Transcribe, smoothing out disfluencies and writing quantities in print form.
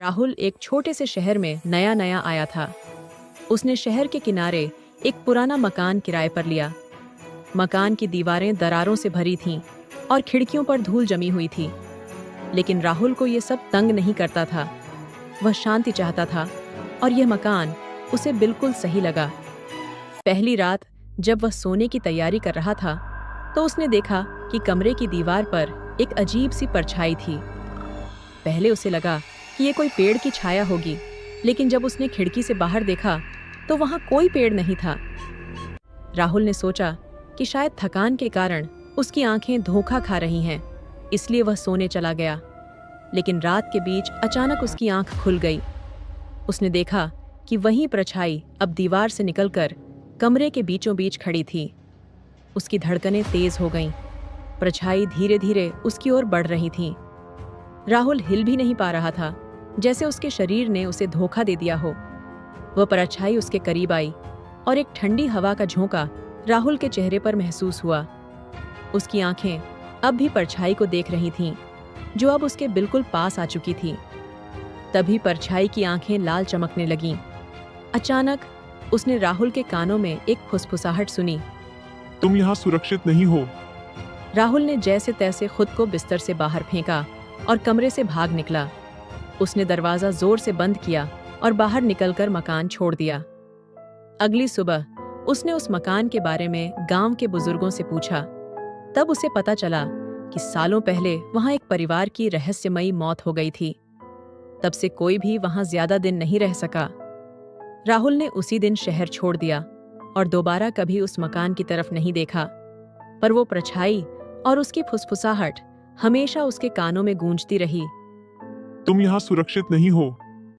राहुल एक छोटे से शहर में नया नया आया था। उसने शहर के किनारे एक पुराना मकान किराए पर लिया। मकान की दीवारें दरारों से भरी थीं और खिड़कियों पर धूल जमी हुई थी। लेकिन राहुल को ये सब तंग नहीं करता था। वह शांति चाहता था और यह मकान उसे बिल्कुल सही लगा। पहली रात जब वह सोने की तैयारी कर रहा था तो उसने देखा कि कमरे की दीवार पर एक अजीब सी परछाई थी। पहले उसे लगा कि ये कोई पेड़ की छाया होगी, लेकिन जब उसने खिड़की से बाहर देखा तो वहां कोई पेड़ नहीं था। राहुल ने सोचा कि शायद थकान के कारण उसकी आंखें धोखा खा रही हैं, इसलिए वह सोने चला गया। लेकिन रात के बीच अचानक उसकी आंख खुल गई। उसने देखा कि वही परछाई अब दीवार से निकलकर कमरे के बीचों बीच खड़ी थी। उसकी धड़कनें तेज हो गईं। परछाई धीरे धीरे उसकी ओर बढ़ रही थी। राहुल हिल भी नहीं पा रहा था, जैसे उसके शरीर ने उसे धोखा दे दिया हो। वह परछाई उसके करीब आई और एक ठंडी हवा का झोंका राहुल के चेहरे पर महसूस हुआ। उसकी आंखें अब भी परछाई को देख रही थीं, जो अब उसके बिल्कुल पास आ चुकी थी। तभी परछाई की आंखें लाल चमकने लगीं। अचानक उसने राहुल के कानों में एक फुसफुसाहट सुनी। तुम यहाँ सुरक्षित नहीं हो। राहुल ने जैसे तैसे खुद को बिस्तर से बाहर फेंका और कमरे से भाग निकला। उसने दरवाजा जोर से बंद किया और बाहर निकलकर मकान छोड़ दिया। अगली सुबह उसने उस मकान के बारे में गांव के बुजुर्गों से पूछा। तब उसे पता चला कि सालों पहले वहां एक परिवार की रहस्यमयी मौत हो गई थी। तब से कोई भी वहां ज्यादा दिन नहीं रह सका। राहुल ने उसी दिन शहर छोड़ दिया और दोबारा कभी उस मकान की तरफ नहीं देखा। पर वो परछाई और उसकी फुसफुसाहट हमेशा उसके कानों में गूंजती रही। तुम यहाँ सुरक्षित नहीं हो।